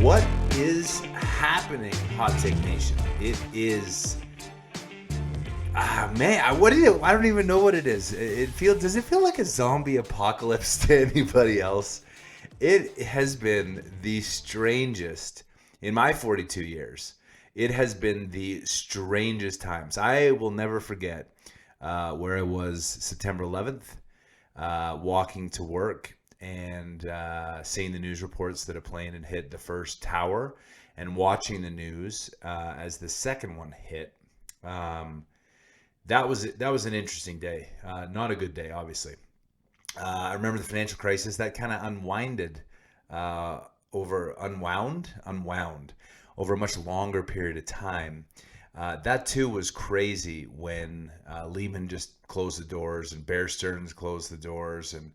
What is happening, Hot Take Nation? It is, what is it? I don't even know what it is. Does it feel like a zombie apocalypse to anybody else? It has been the strangest in my 42 years. It has been the strangest times. I will never forget where I was September 11th, walking to work and seeing the news reports that a plane had hit the first tower and watching the news as the second one hit. That was an interesting day. Not a good day, obviously. I remember the financial crisis that kind of unwound over a much longer period of time. That too was crazy when Lehman just closed the doors and Bear Stearns closed the doors, and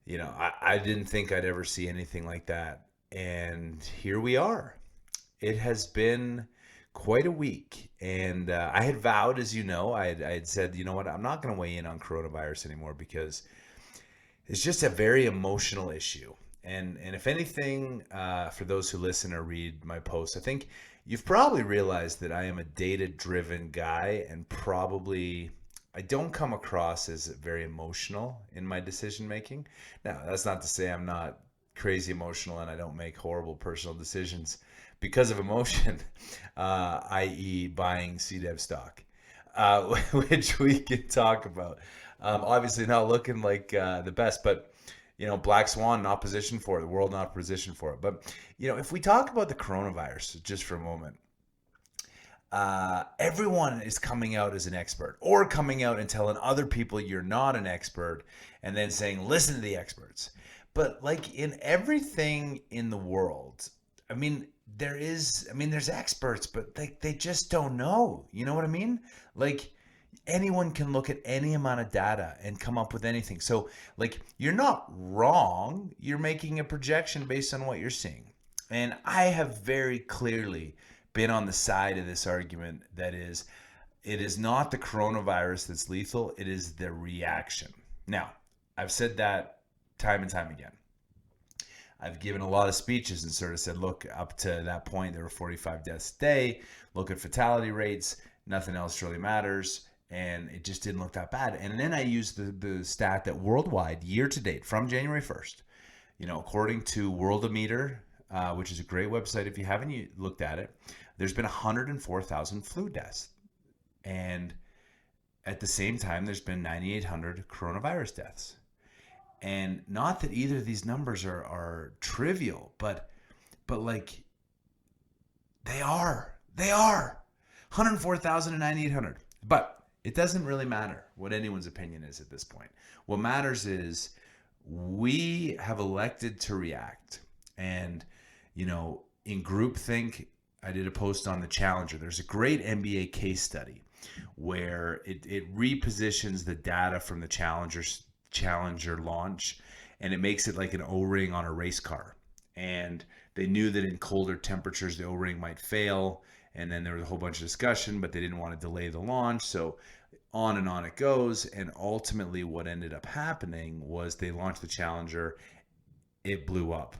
I didn't think I'd ever see anything like that. And here we are. It has been quite a week. And I had vowed, as you know, I had said, you know what, I'm not going to weigh in on coronavirus anymore because it's just a very emotional issue. And if anything, for those who listen or read my posts, I think you've probably realized that I am a data-driven guy, and probably I don't come across as very emotional in my decision making. Now, that's not to say I'm not crazy emotional and I don't make horrible personal decisions because of emotion, i.e. buying CDEV stock, which we can talk about. Obviously not looking like the best, but Black Swan, not positioned for it, the world not positioned for it. But, if we talk about the coronavirus just for a moment, everyone is coming out as an expert or coming out and telling other people you're not an expert and then saying, listen to the experts. But like in everything in the world, there's experts, but they just don't know. You know what I mean? Like anyone can look at any amount of data and come up with anything. So like you're not wrong. You're making a projection based on what you're seeing. And I have very clearly been on the side of this argument that is, it is not the coronavirus that's lethal, it is the reaction. Now, I've said that time and time again. I've given a lot of speeches and sort of said, look, up to that point, there were 45 deaths a day. Look at fatality rates. Nothing else really matters. And it just didn't look that bad. And then I used the stat that worldwide, year to date, from January 1st, according to Worldometer, which is a great website if you haven't looked at it, there's been 104,000 flu deaths. And at the same time, there's been 9,800 coronavirus deaths. And not that either of these numbers are trivial, but like they are 104,000 and 9,800. But it doesn't really matter what anyone's opinion is at this point. What matters is we have elected to react. And, in groupthink, I did a post on the Challenger. There's a great NBA case study where it repositions the data from the Challenger launch, and it makes it like an O-ring on a race car. And they knew that in colder temperatures, the O-ring might fail. And then there was a whole bunch of discussion, but they didn't want to delay the launch. So on and on it goes. And ultimately what ended up happening was they launched the Challenger. It blew up.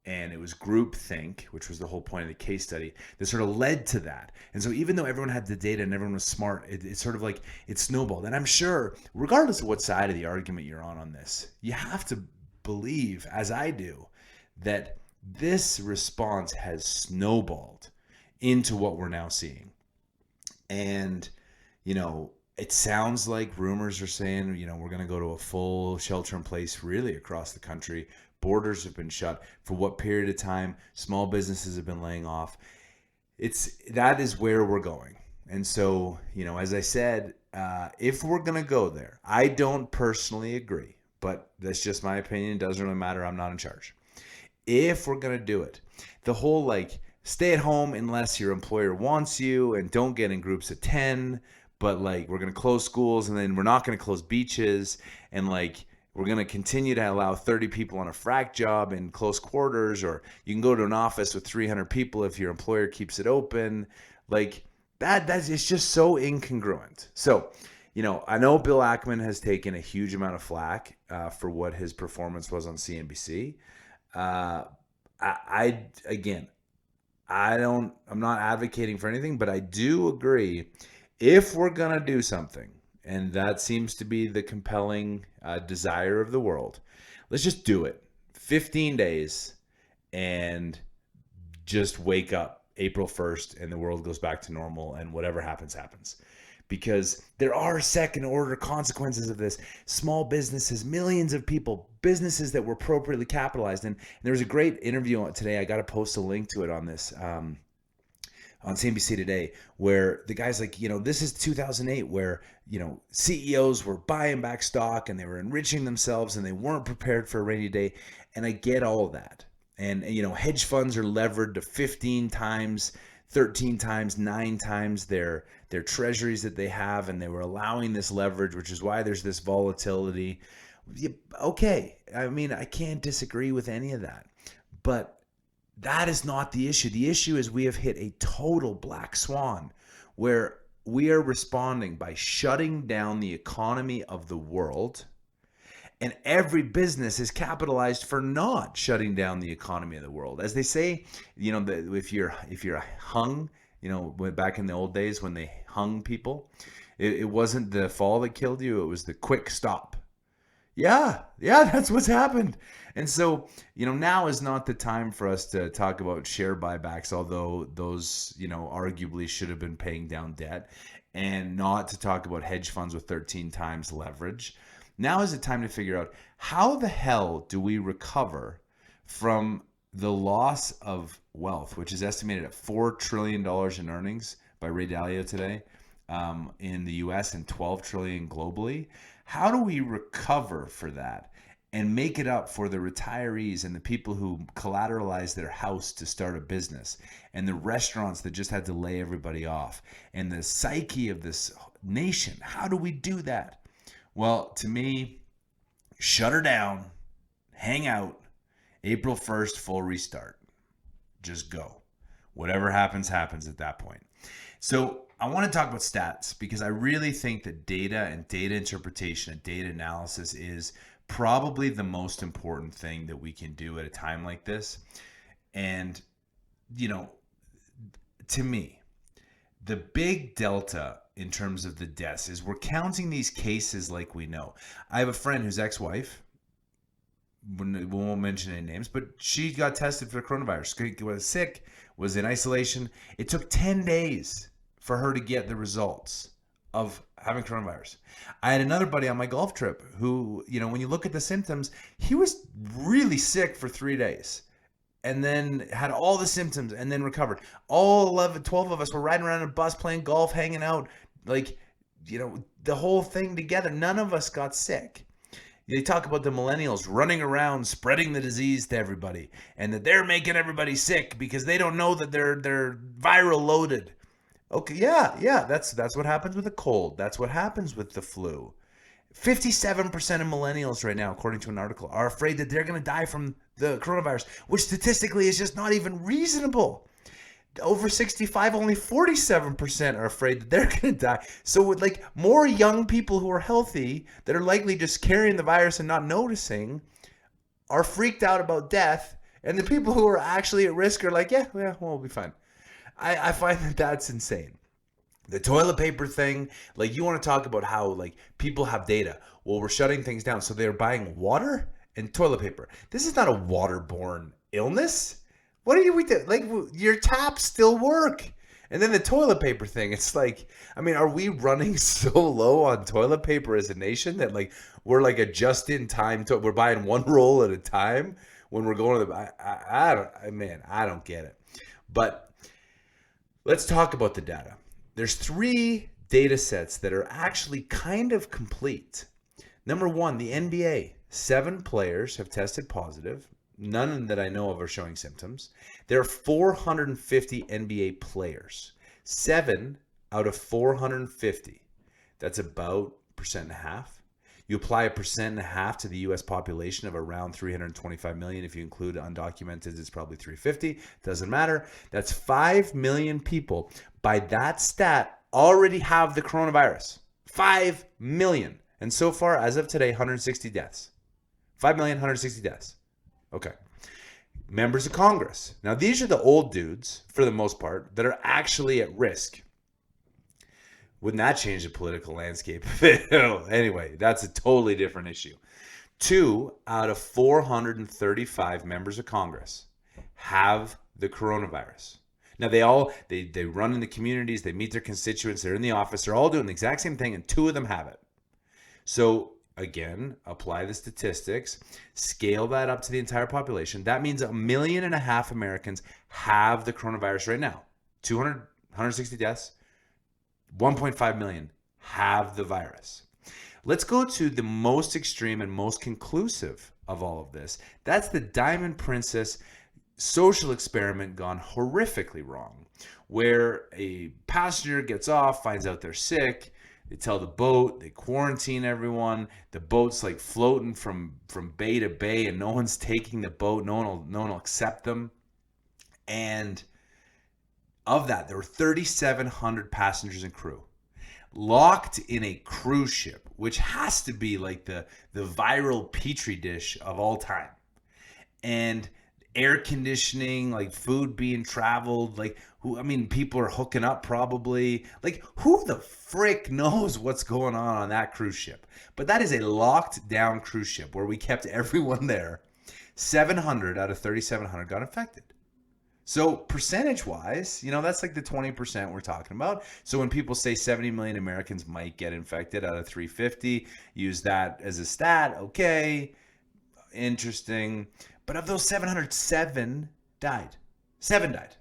And it was groupthink, which was the whole point of the case study, that sort of led to that. And so even though everyone had the data and everyone was smart, it's sort of like it snowballed. And I'm sure, regardless of what side of the argument you're on this, you have to believe, as I do, that this response has snowballed into what we're now seeing. And, it sounds like rumors are saying, we're going to go to a full shelter in place really across the country. Borders have been shut. For what period of time? Small businesses have been laying off. That is where we're going. And so, as I said, if we're going to go there, I don't personally agree, but that's just my opinion. It doesn't really matter. I'm not in charge. If we're going to do it, the whole stay at home unless your employer wants you and don't get in groups of 10, but we're going to close schools and then we're not going to close beaches, and we're going to continue to allow 30 people on a frac job in close quarters, or you can go to an office with 300 people if your employer keeps it open. It's just so incongruent. So, I know Bill Ackman has taken a huge amount of flack for what his performance was on CNBC. Again, I'm not advocating for anything, but I do agree, if we're going to do something, and that seems to be the compelling desire of the world, let's just do it. 15 days and just wake up April 1st and the world goes back to normal, and whatever happens, happens. Because there are second order consequences of this. Small businesses, millions of people, businesses that were appropriately capitalized. And there was a great interview today. I got to post a link to it on this, on CNBC Today, where the guy's like, this is 2008, where, CEOs were buying back stock and they were enriching themselves and they weren't prepared for a rainy day. And I get all of that. And, hedge funds are levered to 15 times, 13 times, 9 times their treasuries that they have, and they were allowing this leverage, which is why there's this volatility. Okay, I can't disagree with any of that, but that is not the issue. The issue is we have hit a total black swan where we are responding by shutting down the economy of the world, and every business is capitalized for not shutting down the economy of the world. As they say, if you're hung, back in the old days when they hung people, it wasn't the fall that killed you, it was the quick stop. Yeah, that's what's happened. And so, now is not the time for us to talk about share buybacks, although those, arguably should have been paying down debt, and not to talk about hedge funds with 13 times leverage. Now is the time to figure out, how the hell do we recover from the loss of wealth, which is estimated at $4 trillion in earnings by retaliate today in the US and $12 trillion globally? How do we recover for that and make it up for the retirees and the people who collateralized their house to start a business, and the restaurants that just had to lay everybody off, and the psyche of this nation? How do we do that? Well, to me, shut her down, hang out, April 1st, full restart. Just go. Whatever happens, happens at that point. So I want to talk about stats, because I really think that data and data interpretation and data analysis is probably the most important thing that we can do at a time like this. And, to me, the big delta in terms of the deaths is we're counting these cases like we know. I have a friend whose ex-wife, we won't mention any names, but she got tested for coronavirus, was sick, was in isolation. It took 10 days for her to get the results of having coronavirus. I had another buddy on my golf trip who, when you look at the symptoms, he was really sick for 3 days, and then had all the symptoms and then recovered. All 12 of us were riding around in a bus, playing golf, hanging out, the whole thing together. None of us got sick. They talk about the millennials running around spreading the disease to everybody, and that they're making everybody sick because they don't know that they're viral loaded. Okay, yeah, that's what happens with a cold. That's what happens with the flu. 57% of millennials right now, according to an article, are afraid that they're going to die from the coronavirus, which statistically is just not even reasonable. Over 65, only 47% are afraid that they're going to die. So with more young people who are healthy that are likely just carrying the virus and not noticing are freaked out about death, and the people who are actually at risk are like, yeah, we'll be fine. I find that that's insane. The toilet paper thing, you want to talk about how people have data. Well, we're shutting things down, so they're buying water and toilet paper. This is not a waterborne illness. What are we doing? Your taps still work. And then the toilet paper thing, it's are we running so low on toilet paper as a nation that we're a just in time, we're buying one roll at a time when we're going to the, I don't get it. But let's talk about the data. There's 3 data sets that are actually kind of complete. Number 1, the NBA. 7 players have tested positive. None that I know of are showing symptoms. There are 450 NBA players. 7 out of 450. That's about 1.5%. You apply 1.5% to the U.S. population of around 325 million. If you include undocumented, it's probably 350. Doesn't matter. That's 5 million people. By that stat, already have the coronavirus. 5 million. And so far, as of today, 160 deaths. 5 million, 160 deaths. Okay. members of Congress. Now, these are the old dudes, for the most part, that are actually at risk. Wouldn't that change the political landscape? Anyway, that's a totally different issue. 2 out of 435 members of Congress have the coronavirus. Now, they run in the communities, they meet their constituents, they're in the office, they're all doing the exact same thing, and 2 of them have it. So, again, apply the statistics, scale that up to the entire population. That means 1.5 million Americans have the coronavirus right now. 160 deaths, 1.5 million have the virus. Let's go to the most extreme and most conclusive of all of this. That's the Diamond Princess social experiment gone horrifically wrong, where a passenger gets off, finds out they're sick, they tell the boat, they quarantine everyone, the boat's like floating from bay to bay and no one's taking the boat, no one will accept them. And of that, there were 3,700 passengers and crew locked in a cruise ship, which has to be like the viral petri dish of all time. And air conditioning, like food being traveled, like people are hooking up probably. Like, who the frick knows what's going on that cruise ship? But that is a locked down cruise ship where we kept everyone there. 700 out of 3,700 got infected. So percentage-wise, that's like the 20% we're talking about. So when people say 70 million Americans might get infected out of 350, use that as a stat. Okay, interesting. But of those 700, 7 died. 7 died.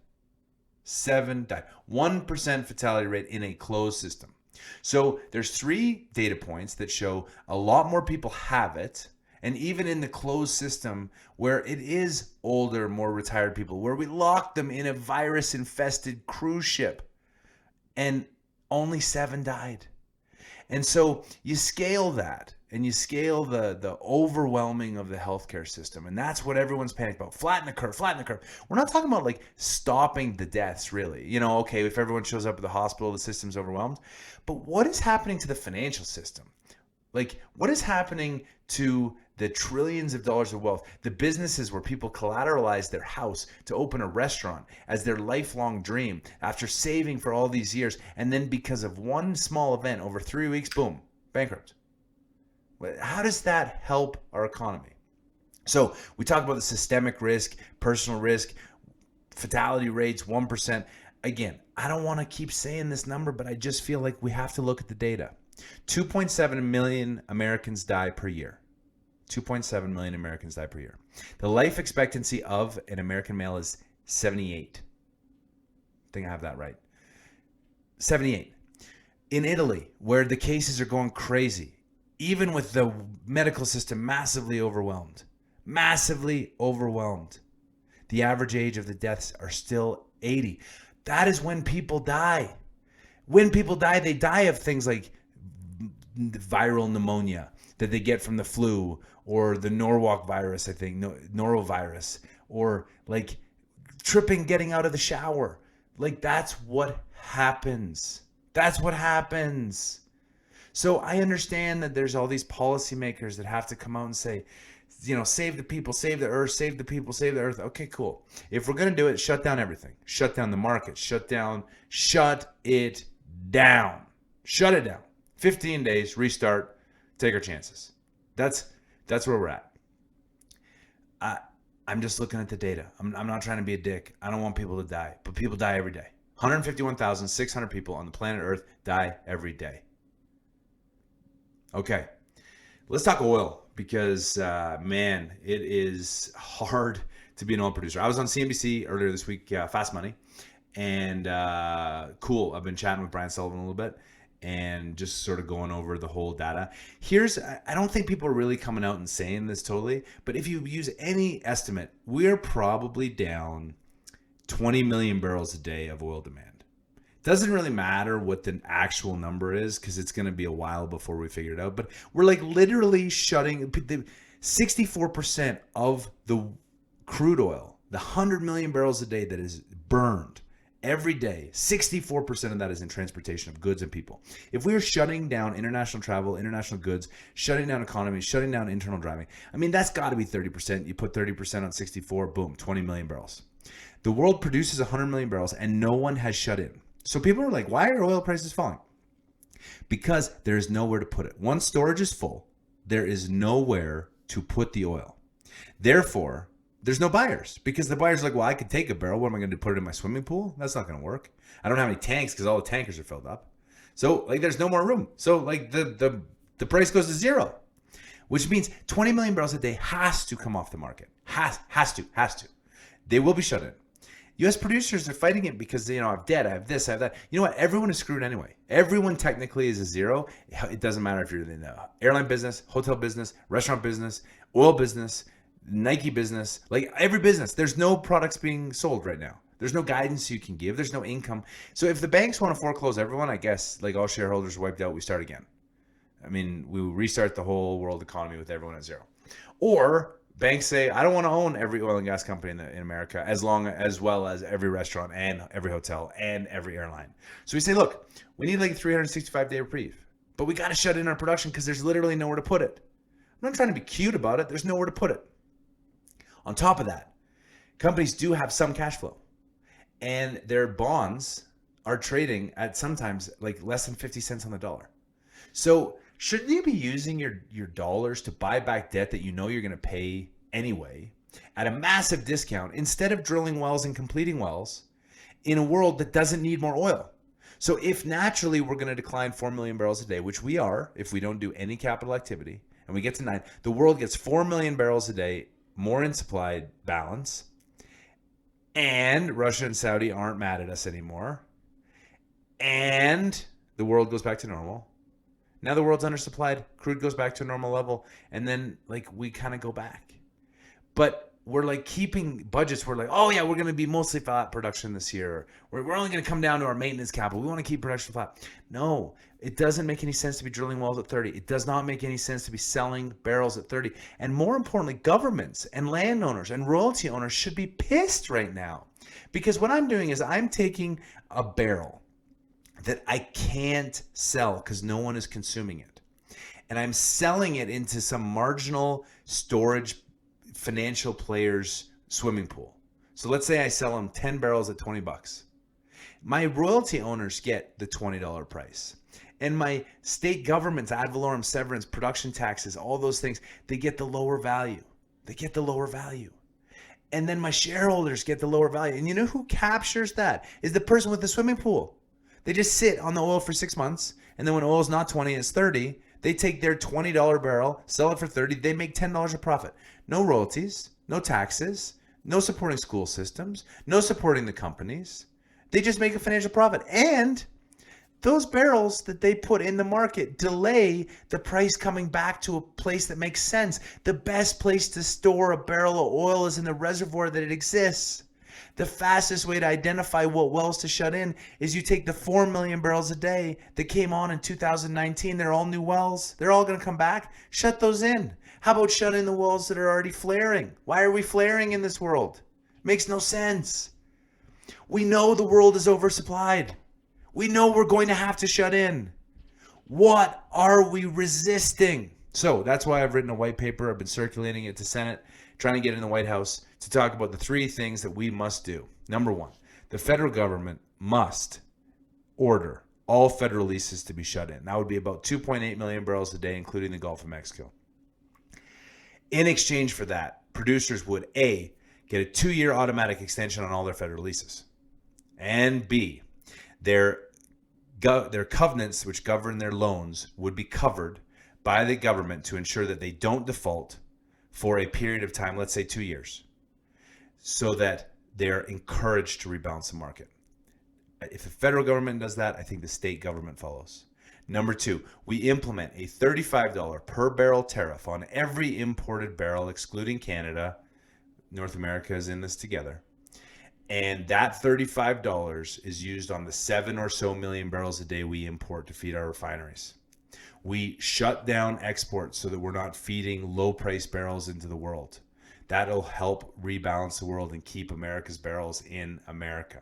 7 died. 1% fatality rate in a closed system. So there's 3 data points that show a lot more people have it. And even in the closed system where it is older, more retired people, where we locked them in a virus-infested cruise ship and only 7 died. And so you scale that and you scale the overwhelming of the healthcare system. And that's what everyone's panicked about. Flatten the curve, flatten the curve. We're not talking about like stopping the deaths, really. Okay, if everyone shows up at the hospital, the system's overwhelmed. But what is happening to the financial system? Like, what is happening to the trillions of dollars of wealth, the businesses where people collateralize their house to open a restaurant as their lifelong dream after saving for all these years, and then because of one small event over 3 weeks, boom, bankrupt? How does that help our economy? So we talk about the systemic risk, personal risk, fatality rates, 1%. Again, I don't want to keep saying this number, but I just feel like we have to look at the data. 2.7 million Americans die per year. 2.7 million Americans die per year. The life expectancy of an American male is 78. I think I have that right. 78. In Italy, where the cases are going crazy, even with the medical system massively overwhelmed, the average age of the deaths are still 80. That is when people die. When people die, they die of things like viral pneumonia that they get from the flu, or the Norwalk virus, I think, norovirus, or like tripping getting out of the shower. Like, that's what happens. That's what happens. So I understand that there's all these policymakers that have to come out and say, save the people, save the earth, save the people, save the earth. Okay, cool. If we're going to do it, shut down everything. Shut down the market. Shut it down. Shut it down. 15 days, restart, take our chances. That's where we're at. I'm just looking at the data. I'm not trying to be a dick. I don't want people to die, but people die every day. 151,600 people on the planet Earth die every day. Okay, let's talk oil, because man, it is hard to be an oil producer. I was on CNBC earlier this week, Fast Money, and cool. I've been chatting with Brian Sullivan a little bit and just sort of going over the whole data. I don't think people are really coming out and saying this totally, but if you use any estimate, we're probably down 20 million barrels a day of oil demand. Doesn't really matter what the actual number is, because it's going to be a while before we figure it out. But we're like literally shutting 64% of the crude oil, the 100 million barrels a day that is burned every day, 64% of that is in transportation of goods and people. If we are shutting down international travel, international goods, shutting down economies, shutting down internal driving, I mean, that's got to be 30%. You put 30% on 64, boom, 20 million barrels. The world produces 100 million barrels and no one has shut in. So people are like, why are oil prices falling? Because there is nowhere to put it. Once storage is full, there is nowhere to put the oil. Therefore, there's no buyers, because the buyers are like, well, I could take a barrel. What am I going to do? Put it in my swimming pool? That's not going to work. I don't have any tanks because all the tankers are filled up. So like, there's no more room. So like the price goes to zero, which means 20 million barrels a day has to come off the market. Has to. They will be shut in. U.S. producers are fighting it because, I have debt, I have this, I have that. You know what? Everyone is screwed anyway. Everyone technically is a zero. It doesn't matter if you're in the airline business, hotel business, restaurant business, oil business, Nike business, like every business. There's no products being sold right now. There's no guidance you can give. There's no income. So if the banks want to foreclose everyone, I guess like all shareholders are wiped out, we start again. I mean, we restart the whole world economy with everyone at zero. Or banks say, I don't want to own every oil and gas company in America as well as every restaurant and every hotel and every airline. So we say, look, we need like a 365-day reprieve, but we got to shut in our production because there's literally nowhere to put it. I'm not trying to be cute about it. There's nowhere to put it. On top of that, companies do have some cash flow, and their bonds are trading at sometimes like less than 50 cents on the dollar. So shouldn't you be using your dollars to buy back debt that you know you're going to pay anyway at a massive discount instead of drilling wells and completing wells in a world that doesn't need more oil? So if naturally we're going to decline 4 million barrels a day, which we are if we don't do any capital activity, and we get to 9, the world gets 4 million barrels a day more in supply balance, and Russia and Saudi aren't mad at us anymore, and the world goes back to normal. Now the world's undersupplied, crude goes back to a normal level, and then like we kind of go back. But we're like keeping budgets. We're like, oh yeah, we're going to be mostly flat production this year. We're only going to come down to our maintenance capital. We want to keep production flat. No, it doesn't make any sense to be drilling wells at 30. It does not make any sense to be selling barrels at 30. And more importantly, governments and landowners and royalty owners should be pissed right now. Because what I'm doing is I'm taking a barrel that I can't sell because no one is consuming it, and I'm selling it into some marginal storage financial player's swimming pool. So let's say I sell them 10 barrels at $20. My royalty owners get the $20 price. And my state governments, ad valorem, severance, production taxes, all those things, they get the lower value. And then my shareholders get the lower value. And you know who captures that? Is the person with the swimming pool. They just sit on the oil for 6 months, and then when oil's not 20, it's 30, they take their $20 barrel, sell it for 30, they make $10 of profit. No royalties, no taxes, no supporting school systems, no supporting the companies. They just make a financial profit. And those barrels that they put in the market delay the price coming back to a place that makes sense. The best place to store a barrel of oil is in the reservoir that it exists. The fastest way to identify what wells to shut in is you take the 4 million barrels a day that came on in 2019. They're all new wells. They're all going to come back. Shut those in. How about shut in the wells that are already flaring? Why are we flaring in this world? Makes no sense. We know the world is oversupplied. We know we're going to have to shut in. What are we resisting? So that's why I've written a white paper. I've been circulating it to Senate, trying to get in the White House to talk about the 3 things that we must do. Number 1, the federal government must order all federal leases to be shut in. That would be about 2.8 million barrels a day, including the Gulf of Mexico. In exchange for that, producers would A, get a 2-year automatic extension on all their federal leases, and B, their covenants, which govern their loans, would be covered by the government to ensure that they don't default for a period of time, let's say 2 years, so that they're encouraged to rebalance the market. If the federal government does that, I think the state government follows. Number 2, we implement a $35 per barrel tariff on every imported barrel, excluding Canada. North America is in this together. And that $35 is used on the 7 or so million barrels a day we import to feed our refineries. We shut down exports so that we're not feeding low price barrels into the world. That'll help rebalance the world and keep America's barrels in America.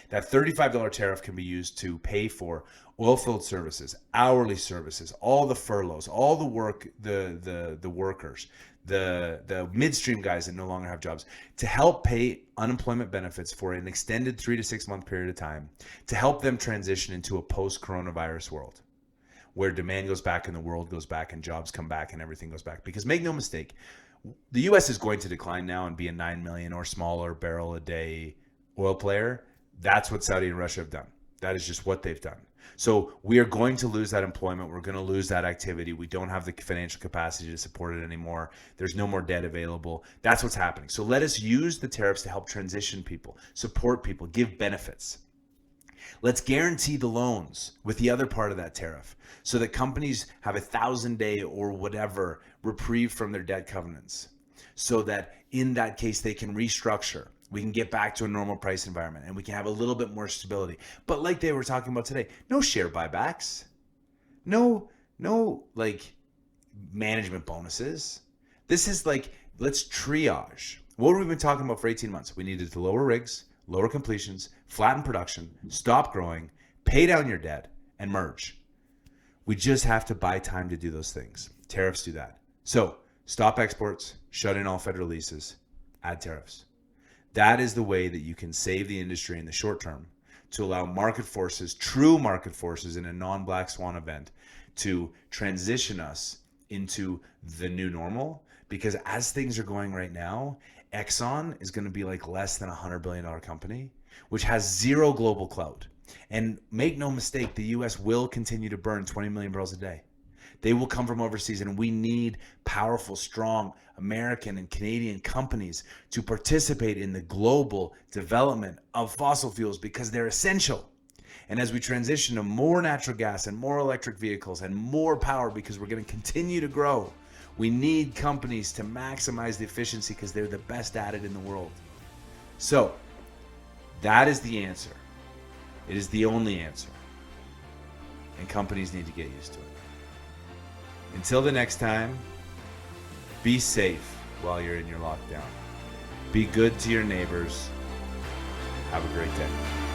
That $35 tariff can be used to pay for oil field services, hourly services, all the furloughs, all the work, the workers, the midstream guys that no longer have jobs, to help pay unemployment benefits for an extended 3 to 6 month period of time, to help them transition into a post-coronavirus world where demand goes back and the world goes back and jobs come back and everything goes back. Because make no mistake, the U.S. is going to decline now and be a 9 million or smaller barrel a day oil player. That's what Saudi and Russia have done. That is just what they've done. So we are going to lose that employment. We're going to lose that activity. We don't have the financial capacity to support it anymore. There's no more debt available. That's what's happening. So let us use the tariffs to help transition people, support people, give benefits. Let's guarantee the loans with the other part of that tariff so that companies have a 1,000-day or whatever reprieve from their debt covenants, so that in that case they can restructure. We can get back to a normal price environment and we can have a little bit more stability. But like they were talking about today, no share buybacks, no like management bonuses. This is like, let's triage. What have we been talking about for 18 months? We needed to lower rigs, lower completions, flatten production, stop growing, pay down your debt, and merge. We just have to buy time to do those things. Tariffs do that. So stop exports, shut in all federal leases, add tariffs. That is the way that you can save the industry in the short term, to allow market forces, true market forces in a non-black swan event, to transition us into the new normal. Because as things are going right now, Exxon is going to be like less than $100 billion company, which has zero global clout. And make no mistake, the US will continue to burn 20 million barrels a day. They will come from overseas, and we need powerful, strong American and Canadian companies to participate in the global development of fossil fuels because they're essential. And as we transition to more natural gas and more electric vehicles and more power, because we're going to continue to grow, we need companies to maximize the efficiency because they're the best at it in the world. So that is the answer. It is the only answer. And companies need to get used to it. Until the next time, be safe while you're in your lockdown. Be good to your neighbors. Have a great day.